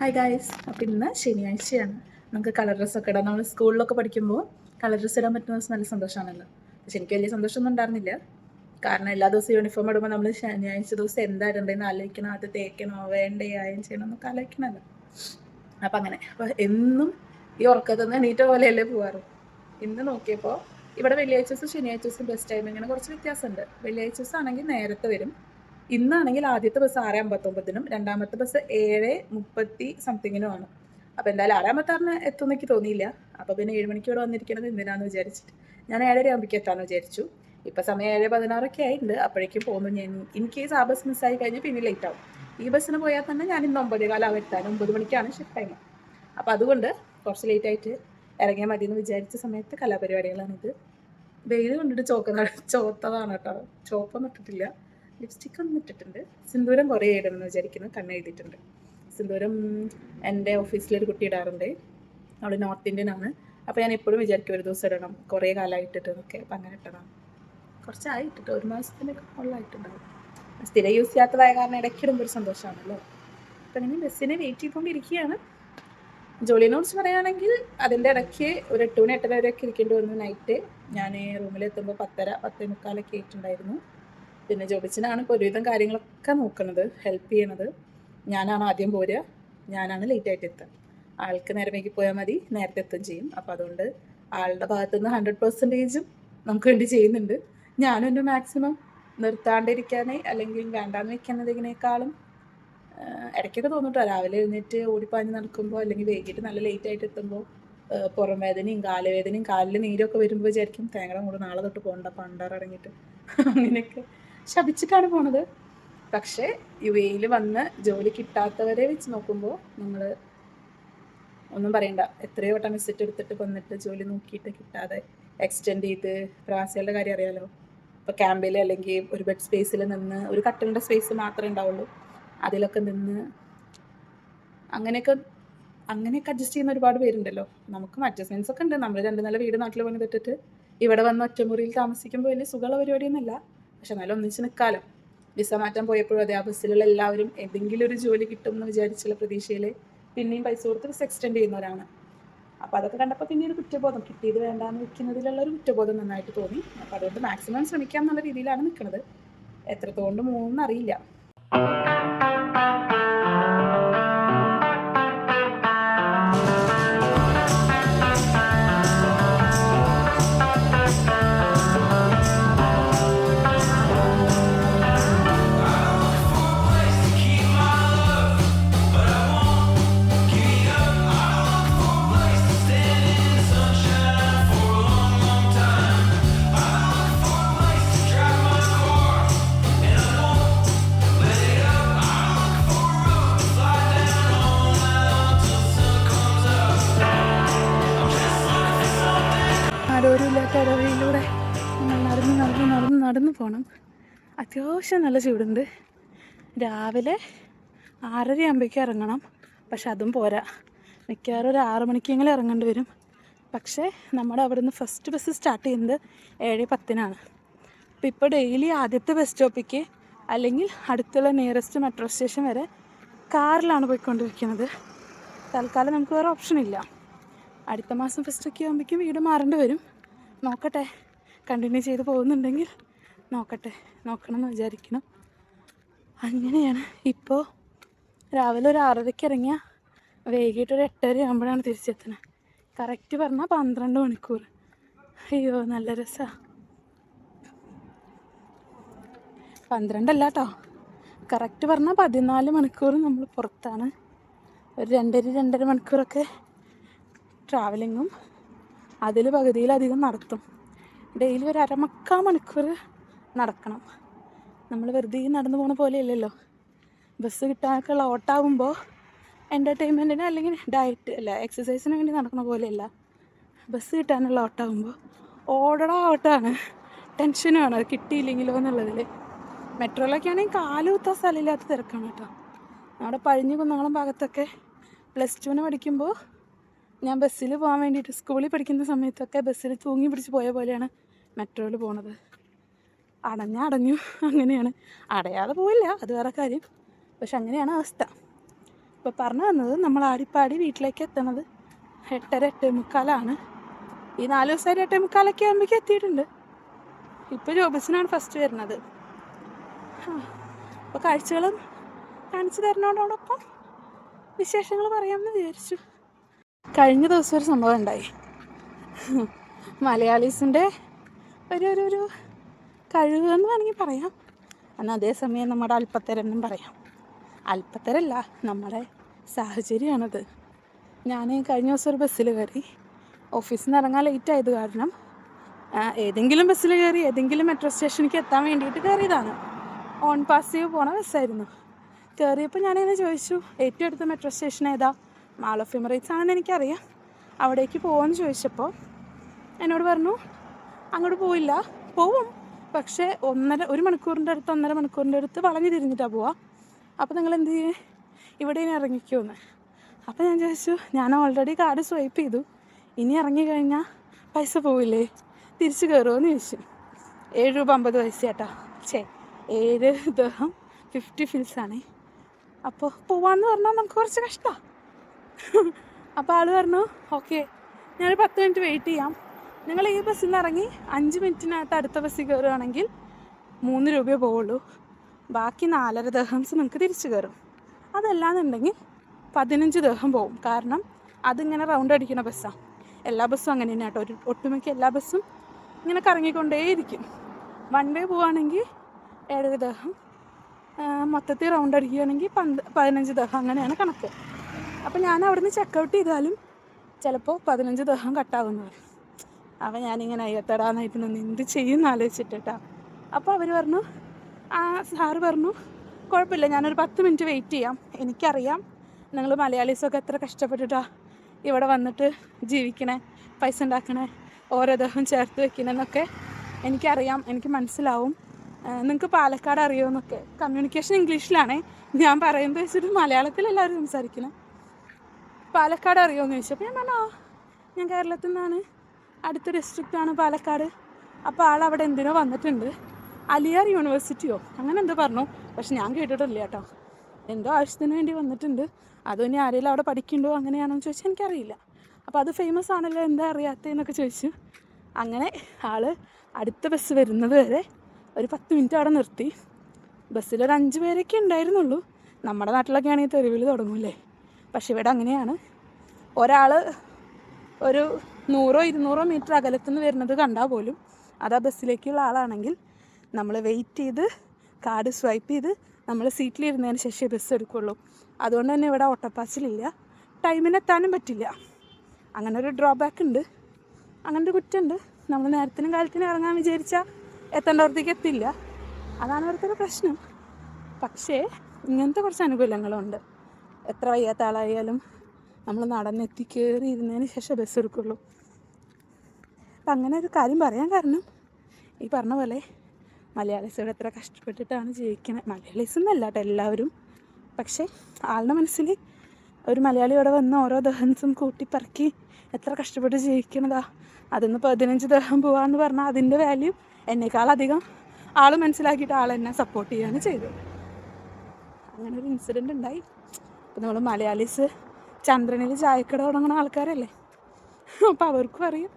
Hi guys. അപ്പോൾ ഇന്ന് ശനിയാഴ്ചയാണ്. നമുക്ക് കളർ ഡ്രസ്സൊക്കെ ഇടാം. നമ്മൾ സ്കൂളിലൊക്കെ പഠിക്കുമ്പോൾ കളർ ഡ്രസ്സ് ഇടാൻ പറ്റുന്ന ദിവസം നല്ല സന്തോഷമാണല്ലോ. പക്ഷെ എനിക്ക് വലിയ സന്തോഷമൊന്നും ഉണ്ടായിരുന്നില്ല. കാരണം എല്ലാ ദിവസവും യൂണിഫോം ഇടുമ്പോൾ നമ്മൾ ശനിയാഴ്ച ദിവസം എന്താ ഇടേണ്ടതെന്ന് ആലോചിക്കണം. അത് തേക്കണോ വേണ്ടേ അയൺ ചെയ്യണോ എന്നൊക്കെ ആലോചിക്കണമല്ലോ. അപ്പോൾ എന്നും ഈ ഉറക്കത്തിൽ നിന്ന് എണീറ്റ പോലെയല്ലേ പോവാറ്. ഇന്ന് നോക്കിയപ്പോൾ ഇവിടെ വെള്ളിയാഴ്ച ദിവസം ശനിയാഴ്ച ദിവസം ബസ് ടൈമിങ്ങിന് കുറച്ച് വ്യത്യാസമുണ്ട്. വെള്ളിയാഴ്ച ദിവസം ആണെങ്കിൽ നേരത്തെ വരും. ഇന്നാണെങ്കിൽ ആദ്യത്തെ ബസ് 6:59-നും രണ്ടാമത്തെ ബസ് 7:30 സംതിങ്ങിനുമാണ്. അപ്പോൾ എന്തായാലും 6:56 എത്തുമെന്ന് എനിക്ക് തോന്നിയില്ല. അപ്പോൾ പിന്നെ 7 മണിക്ക് ഇവിടെ വന്നിരിക്കുന്നത് എന്തിനാന്ന് വിചാരിച്ചിട്ട് ഞാൻ 7:30 ആകുമ്പോഴേക്കും എത്താമെന്ന് വിചാരിച്ചു. ഇപ്പം സമയം 7:16 ആയിട്ടുണ്ട്. അപ്പോഴേക്കും പോകുന്നു. ഞാൻ ഇൻ കേസ് ആ ബസ് മിസ്സായി കഴിഞ്ഞാൽ പിന്നെ ലേറ്റ് ആവും. ഈ ബസ്സിന് പോയാൽ തന്നെ ഞാൻ ഇന്ന് 9:15 ആവും എത്താൻ. 9 മണിക്കാണ് ഷിഫ്റ്റ് ടൈം. അപ്പോൾ അതുകൊണ്ട് കുറച്ച് ലേറ്റായിട്ട് ഇറങ്ങിയാൽ മതി എന്ന് വിചാരിച്ച സമയത്ത് കലാപരിപാടികളാണിത്. വെയിൽ കൊണ്ടിട്ട് ചോത്തതാണ് കേട്ടോ. ചോപ്പൊന്നും ഇട്ടിട്ടില്ല, ലിപ്സ്റ്റിക് ഒന്നും ഇട്ടിട്ടുണ്ട്. സിന്ദൂരം കുറേ ഇടണമെന്ന് വിചാരിക്കുന്നു. കണ്ണെഴുതിയിട്ടുണ്ട്. സിന്ദൂരം എൻ്റെ ഓഫീസിലൊരു കുട്ടി ഇടാറുണ്ട്. അവൾ നോർത്ത് ഇന്ത്യൻ ആണ്. അപ്പോൾ ഞാൻ എപ്പോഴും വിചാരിക്കും ഒരു ദിവസം ഇടണം, കുറേ കാലമായിട്ടിട്ട് എന്നൊക്കെ. അപ്പം അങ്ങനെ ഇട്ടണം. കുറച്ചായി ഇട്ടിട്ട് 1 മാസത്തിനൊക്കെ മുകളിലായിട്ടുണ്ടാവും. സ്ഥിരം യൂസ് ചെയ്യാത്തതായ കാരണം ഇടയ്ക്കിടുമ്പോൾ ഒരു സന്തോഷമാണല്ലോ. അപ്പം അങ്ങനെ ബസ്സിനെ വെയിറ്റ് ചെയ്തുകൊണ്ടിരിക്കുകയാണ്. ജോലിനെ കുറിച്ച് പറയുകയാണെങ്കിൽ അതിൻ്റെ ഇടയ്ക്ക് ഒരു 8 മണി 8:30 വരെയൊക്കെ ഇരിക്കേണ്ടി വന്നു. നൈറ്റ് ഞാൻ റൂമിലെത്തുമ്പോൾ 10:30 10:45 ആയിട്ടുണ്ടായിരുന്നു. പിന്നെ ജോബിച്ചിനാണ് ഇപ്പോൾ ഒരുവിധം കാര്യങ്ങളൊക്കെ നോക്കുന്നത്, ഹെൽപ്പ് ചെയ്യണത്. ഞാനാണ് ആദ്യം പോരുക, ഞാനാണ് ലേറ്റായിട്ട് എത്തുക. ആൾക്ക് നേരം വൈകി പോയാൽ മതി, നേരത്തെ എത്തുകയും ചെയ്യും. അപ്പോൾ അതുകൊണ്ട് ആളുടെ ഭാഗത്തുനിന്ന് 100% നമുക്ക് വേണ്ടി ചെയ്യുന്നുണ്ട്. ഞാനും എൻ്റെ മാക്സിമം നിർത്താണ്ടിരിക്കാനേ അല്ലെങ്കിൽ വേണ്ടാന്ന് വെക്കുന്നതിനേക്കാളും ഇടയ്ക്കൊക്കെ തോന്നിട്ടോ രാവിലെ എഴുന്നേറ്റ് ഓടിപ്പാഞ്ഞ് നടക്കുമ്പോൾ അല്ലെങ്കിൽ വൈകിട്ട് നല്ല ലേറ്റായിട്ട് എത്തുമ്പോൾ പുറം വേദനയും കാലുവേദനയും കാലിൽ നീരൊക്കെ വരുമ്പോൾ വിചാരിക്കും തേങ്ങയുടെ കൂടെ നാളെ തൊട്ട് പോകണ്ട പണ്ടാറടങ്ങിയിട്ട് അങ്ങനെയൊക്കെ ശപിച്ചിട്ടാണ് പോണത്. പക്ഷേ യു എയിൽ വന്ന് ജോലി കിട്ടാത്തവരെ വെച്ച് നോക്കുമ്പോൾ നമ്മൾ ഒന്നും പറയണ്ട. എത്രയോ വട്ടം വിസിറ്റ് എടുത്തിട്ട് വന്നിട്ട് ജോലി നോക്കിയിട്ട് കിട്ടാതെ എക്സ്റ്റെൻഡ് ചെയ്ത്, പ്രവാസികളുടെ കാര്യം അറിയാലോ. ഇപ്പോൾ ക്യാമ്പിൽ അല്ലെങ്കിൽ ഒരു ബെഡ് സ്പേസിൽ നിന്ന് ഒരു കട്ടിലിൻ്റെ സ്പേസ് മാത്രമേ ഉണ്ടാവുള്ളൂ, അതിലൊക്കെ നിന്ന് അങ്ങനെയൊക്കെ അഡ്ജസ്റ്റ് ചെയ്യുന്ന ഒരുപാട് പേരുണ്ടല്ലോ. നമുക്കും അഡ്ജസ്റ്റ്മെൻറ്റ്സ് ഒക്കെ ഉണ്ട്. നമ്മൾ 2 നില വീട് നാട്ടിൽ പണിതിട്ടിട്ട് ഇവിടെ വന്ന് ഒറ്റമുറിയിൽ താമസിക്കുമ്പോൾ വലിയ സുഖമുള്ള പരിപാടിയൊന്നുമല്ല. പക്ഷെ എന്നാലും ഒന്നിച്ച് നിൽക്കാമല്ലോ. വിസ മാറ്റാൻ പോയപ്പോഴും അതെ, ആ ബസ്സിലുള്ള എല്ലാവരും എന്തെങ്കിലും ഒരു ജോലി കിട്ടും എന്ന് വിചാരിച്ചുള്ള പ്രതീക്ഷയിൽ പിന്നെയും പൈസ കൊടുത്ത് ബസ് എക്സ്റ്റെൻഡ് ചെയ്യുന്നവരാണ്. അപ്പോൾ അതൊക്കെ കണ്ടപ്പോൾ പിന്നെ ഒരു കുറ്റബോധം, കിട്ടിയത് വേണ്ടാന്ന് വെക്കുന്നതിലുള്ള ഒരു കുറ്റബോധം നന്നായിട്ട് തോന്നി. അപ്പോൾ അതുകൊണ്ട് മാക്സിമം ശ്രമിക്കാം എന്നുള്ള രീതിയിലാണ് നിൽക്കുന്നത്. എത്രത്തോണ്ട് പോകുമെന്നറിയില്ല. ആരോരുമില്ലാത്ത ഇടവഴിയിലൂടെ നടന്ന് പോകണം. അത്യാവശ്യം നല്ല ചൂടുണ്ട്. രാവിലെ 6:30 ആകുമ്പോഴേക്കും ഇറങ്ങണം. പക്ഷെ അതും പോരാ, മിക്കവാറും ഒരു 6 മണിക്കെങ്കിലും ഇറങ്ങേണ്ടി വരും. പക്ഷേ നമ്മുടെ അവിടെ നിന്ന് ഫസ്റ്റ് ബസ് സ്റ്റാർട്ട് ചെയ്യുന്നത് 7:10-നാണ്. അപ്പോൾ ഇപ്പോൾ ഡെയിലി ആദ്യത്തെ ബസ് സ്റ്റോപ്പിലേക്ക് അല്ലെങ്കിൽ അടുത്തുള്ള നിയറസ്റ്റ് മെട്രോ സ്റ്റേഷൻ വരെ കാറിലാണ് പോയിക്കൊണ്ടിരിക്കുന്നത്. തൽക്കാലം നമുക്ക് വേറെ ഓപ്ഷനില്ല. അടുത്ത മാസം ഫസ്റ്റൊക്കെ ആകുമ്പോഴേക്കും വീട് മാറേണ്ടി വരും. നോക്കട്ടെ, കണ്ടിന്യൂ ചെയ്ത് പോകുന്നുണ്ടെങ്കിൽ നോക്കണം എന്ന് വിചാരിക്കണം. അങ്ങനെയാണ്. ഇപ്പോൾ രാവിലെ ഒരു 6:30-ക്ക് ഇറങ്ങിയാൽ വൈകിട്ട് ഒരു 8:30 ആകുമ്പോഴാണ് തിരിച്ചെത്തുന്നത്. കറക്റ്റ് പറഞ്ഞാൽ 12 മണിക്കൂർ. അയ്യോ, നല്ല രസമാണ്. 12 അല്ല കേട്ടോ, കറക്റ്റ് പറഞ്ഞാൽ 14 മണിക്കൂർ നമ്മൾ പുറത്താണ്. ഒരു 2.5 മണിക്കൂറൊക്കെ ട്രാവലിങ്ങും അതിൽ പകുതിയിലധികം നടത്തും. ഡെയിലി ഒരു 1/4 മണിക്കൂർ നടക്കണം. നമ്മൾ വെറുതെ നടന്നു പോകുന്ന പോലെയല്ലല്ലോ. ബസ് കിട്ടാനൊക്കെയുള്ള ഓട്ടാകുമ്പോൾ എൻ്റർടൈൻമെൻറ്റിന് അല്ലെങ്കിൽ ഡയറ്റ് അല്ല എക്സസൈസിന് വേണ്ടി നടക്കുന്ന പോലെയല്ല. ബസ് കിട്ടാനുള്ള ഓട്ടാകുമ്പോൾ ഓട്ടമാണ്, ടെൻഷനുമാണ് അത് കിട്ടിയില്ലെങ്കിലോ എന്നുള്ളതിൽ. മെട്രോയിലൊക്കെ ആണെങ്കിൽ കാല് കുത്താൻ സ്ഥലമില്ലാത്ത തിരക്കാണ് കേട്ടോ. നമ്മുടെ പഴിഞ്ഞ് കുന്നംകുളം ഭാഗത്തൊക്കെ +2-ന് പഠിക്കുമ്പോൾ ഞാൻ ബസ്സിൽ പോകാൻ വേണ്ടിയിട്ട് സ്കൂളിൽ പഠിക്കുന്ന സമയത്തൊക്കെ ബസ്സിൽ തൂങ്ങി പിടിച്ച് പോയ പോലെയാണ് മെട്രോയിൽ പോണത്. അടഞ്ഞു അങ്ങനെയാണ്. അടയാതെ പോവില്ല, അത് വേറെ കാര്യം. പക്ഷെ അങ്ങനെയാണ് അവസ്ഥ. അപ്പോൾ പറഞ്ഞു വന്നത് നമ്മൾ ആടിപ്പാടി വീട്ടിലേക്ക് എത്തണത് 8:30 8:45 ഈ 4 ദിവസമായിട്ട് 8:45 ആകുമ്പോഴേക്കും എത്തിയിട്ടുണ്ട്. ഇപ്പോൾ ജോബസിനാണ് ഫസ്റ്റ് വരുന്നത്. അപ്പോൾ കാഴ്ചകളും കാണിച്ചു തരുന്നതോടൊപ്പം വിശേഷങ്ങൾ പറയാമെന്ന് വിചാരിച്ചു. കഴിഞ്ഞ ദിവസം ഒരു സംഭവം ഉണ്ടായി. മലയാളീസിൻ്റെ ഒരു കഴിവ് എന്ന് വേണമെങ്കിൽ പറയാം. എന്നാൽ അതേസമയം നമ്മുടെ അല്പത്തരെന്നും പറയാം. അല്പത്തരല്ല, നമ്മുടെ സാഹചര്യമാണത്. ഞാൻ കഴിഞ്ഞ ദിവസം ഒരു ബസ്സിൽ കയറി. ഓഫീസിൽ നിന്ന് ഇറങ്ങാൻ ലേറ്റ് ആയത് കാരണം ഏതെങ്കിലും ബസ്സിൽ കയറി ഏതെങ്കിലും മെട്രോ സ്റ്റേഷനിലേക്ക് എത്താൻ വേണ്ടിയിട്ട് കയറിയതാണ്. ഓൺ പാസീവ് പോണ ബസ്സായിരുന്നു. കയറിയപ്പോൾ ഞാനിങ്ങനെ ചോദിച്ചു, ഏറ്റവും അടുത്ത മെട്രോ സ്റ്റേഷൻ ഏതാ? മാൾ ഓഫ് എമിറേറ്റ്സ് ആണെന്ന് എനിക്കറിയാം, അവിടേക്ക് പോകാമെന്ന് ചോദിച്ചപ്പോൾ എന്നോട് പറഞ്ഞു അങ്ങോട്ട് പോയില്ല, പോവും പക്ഷേ 1 മണിക്കൂറിൻ്റെ അടുത്ത് 1.5 മണിക്കൂറിൻ്റെ അടുത്ത് വളഞ്ഞു തിരിഞ്ഞിട്ടാണ് പോവുക. അപ്പോൾ നിങ്ങൾ എന്ത് ചെയ്യേ, ഇവിടെ ഇനി ഇറങ്ങിക്കുമെന്ന്. അപ്പോൾ ഞാൻ ചോദിച്ചു, ഞാൻ ഓൾറെഡി കാർഡ് സ്വൈപ്പ് ചെയ്തു, ഇനി ഇറങ്ങിക്കഴിഞ്ഞാൽ പൈസ പോവില്ലേ, തിരിച്ച് കയറുമോ ചോദിച്ചു. 7 രൂപ 50 പൈസ കേട്ടോ. 7 ദർഹം 50 ഫിൽസാണേ. അപ്പോൾ പോവാന്ന് പറഞ്ഞാൽ നമുക്ക് കുറച്ച് കഷ്ടമാണ്. അപ്പോൾ ആൾ പറഞ്ഞു ഓക്കെ, ഞാനൊരു 10 മിനിറ്റ് വെയിറ്റ് ചെയ്യാം, നിങ്ങൾ ഈ ബസ്സിൽ നിന്ന് ഇറങ്ങി 5 മിനിറ്റിനകത്ത് അടുത്ത ബസ്സിൽ കയറുകയാണെങ്കിൽ 3 രൂപയേ പോവുള്ളൂ, ബാക്കി 4.5 ദർഹംസ് നിങ്ങൾക്ക് തിരിച്ചു കയറും. അതല്ലാന്നുണ്ടെങ്കിൽ 15 ദർഹം പോവും. കാരണം അതിങ്ങനെ റൗണ്ട് അടിക്കുന്ന ബസ്സാണ്. എല്ലാ ബസ്സും അങ്ങനെ തന്നെ കേട്ടോ. ഒട്ടുമിക്ക എല്ലാ ബസ്സും ഇങ്ങനെ കറങ്ങിക്കൊണ്ടേയിരിക്കും. 1 വേ പോവുകയാണെങ്കിൽ 7.5 ദർഹം, മൊത്തത്തിൽ റൗണ്ട് അടിക്കുകയാണെങ്കിൽ 15 ദർഹം, അങ്ങനെയാണ് കണക്ക്. അപ്പോൾ ഞാൻ അവിടുന്ന് ചെക്കൗട്ട് ചെയ്താലും ചിലപ്പോൾ 15 ദർഹം കട്ടാകുമെന്ന് പറയും. അപ്പോൾ ഞാനിങ്ങനെ അയ്യത്തടാന്നായിട്ട് നിന്ന് എന്ത് ചെയ്യുമെന്ന് ആലോചിച്ചിട്ടാ. അപ്പോൾ അവർ പറഞ്ഞു, സാറ് പറഞ്ഞു കുഴപ്പമില്ല, ഞാനൊരു 10 മിനിറ്റ് വെയിറ്റ് ചെയ്യാം, എനിക്കറിയാം നിങ്ങൾ മലയാളീസൊക്കെ എത്ര കഷ്ടപ്പെട്ടിട്ടാണ് ഇവിടെ വന്നിട്ട് ജീവിക്കണേ, പൈസ ഉണ്ടാക്കണേ, ഓരോ ദർഹം ചേർത്ത് വെക്കണമെന്നൊക്കെ എനിക്കറിയാം, എനിക്ക് മനസ്സിലാവും, നിങ്ങൾക്ക് പാലക്കാട് അറിയുമെന്നൊക്കെ. കമ്മ്യൂണിക്കേഷൻ ഇംഗ്ലീഷിലാണേ, ഞാൻ പറയുന്നത് വെച്ചിട്ട് മലയാളത്തിലെല്ലാവരും സംസാരിക്കണം. പാലക്കാട് അറിയുമെന്ന് ചോദിച്ചപ്പോൾ ഞാൻ പറഞ്ഞു ഞാൻ കേരളത്തിൽ നിന്നാണ്, അടുത്ത ഡിസ്ട്രിക്റ്റാണ് പാലക്കാട്. അപ്പോൾ ആളവിടെ എന്തിനോ വന്നിട്ടുണ്ട്, അലിയാർ യൂണിവേഴ്സിറ്റിയോ അങ്ങനെ എന്തോ പറഞ്ഞു, പക്ഷെ ഞാൻ കേട്ടിട്ടില്ല കേട്ടോ. എന്തോ ആവശ്യത്തിന് വേണ്ടി വന്നിട്ടുണ്ട്, അതോ ഇനി ആരെങ്കിലും അവിടെ പഠിക്കുന്നുണ്ടോ അങ്ങനെയാണോ എന്ന് ചോദിച്ചാൽ എനിക്കറിയില്ല. അപ്പോൾ അത് ഫേമസ് ആണല്ലോ, എന്താ അറിയാത്തതെന്നൊക്കെ ചോദിച്ചു. അങ്ങനെ ആൾ അടുത്ത ബസ് വരുന്നത് വരെ ഒരു 10 മിനിറ്റ് അവിടെ നിർത്തി. ബസ്സിലൊരു 5 പേരൊക്കെ ഉണ്ടായിരുന്നുള്ളൂ. നമ്മുടെ നാട്ടിലൊക്കെ ആണെങ്കിൽ തെരുവിൽ തുടങ്ങൂലേ, പക്ഷെ ഇവിടെ അങ്ങനെയാണ്. ഒരാൾ ഒരു 100-200 മീറ്റർ അകലത്തുനിന്ന് വരുന്നത് കണ്ടാൽ പോലും അതാ ബസ്സിലേക്കുള്ള ആളാണെങ്കിൽ നമ്മൾ വെയിറ്റ് ചെയ്ത് കാർഡ് സ്വൈപ്പ് ചെയ്ത് നമ്മൾ സീറ്റിലിരുന്നതിന് ശേഷം ബസ് എടുക്കുള്ളൂ. അതുകൊണ്ട് തന്നെ ഇവിടെ ഓട്ടപ്പാച്ചിലില്ല, ടൈമിനെത്താനും പറ്റില്ല. അങ്ങനെ ഒരു ഡ്രോബാക്ക് ഉണ്ട്, അങ്ങനെ ഒരു കുറ്റമുണ്ട്. നമ്മൾ നേരത്തിനും കാലത്തിനും ഇറങ്ങാൻ വിചാരിച്ചാൽ എത്തേണ്ടവർക്ക് എത്തില്ല, അതാണ് ഇവിടുത്തെ ഒരു പ്രശ്നം. പക്ഷേ ഇങ്ങനത്തെ കുറച്ച് അനുകൂലങ്ങളുണ്ട്. എത്ര വയ്യാത്ത ആളായാലും നമ്മൾ നടന്നെത്തി കയറി ഇരുന്നതിന് ശേഷം ബസ് എടുക്കുള്ളൂ. അപ്പം അങ്ങനെ ഒരു കാര്യം പറയാൻ കാരണം ഈ പറഞ്ഞ പോലെ മലയാളീസ് ഇവിടെ എത്ര കഷ്ടപ്പെട്ടിട്ടാണ് ജീവിക്കണത്. മലയാളീസ് എന്നല്ല കേട്ടോ എല്ലാവരും, പക്ഷേ ആളുടെ മനസ്സിൽ ഒരു മലയാളി ഇവിടെ വന്ന് ഓരോ ദഹൻസും കൂട്ടിപ്പറക്കി എത്ര കഷ്ടപ്പെട്ട് ജീവിക്കണതാ. അതിന്ന് 15 ദർഹം പോവാന്ന് പറഞ്ഞാൽ അതിൻ്റെ വാല്യൂ എന്നേക്കാളധികം ആൾ മനസ്സിലാക്കിയിട്ട് ആൾ എന്നെ സപ്പോർട്ട് ചെയ്യുകയാണ് ചെയ്തത്. അങ്ങനെ ഒരു ഇൻസിഡൻറ്റ് ഉണ്ടായി. അപ്പോൾ നമ്മൾ മലയാളീസ് ചന്ദ്രനിൽ ചായക്കട തുടങ്ങുന്ന ആൾക്കാരല്ലേ, അപ്പോൾ അവർക്കും അറിയാം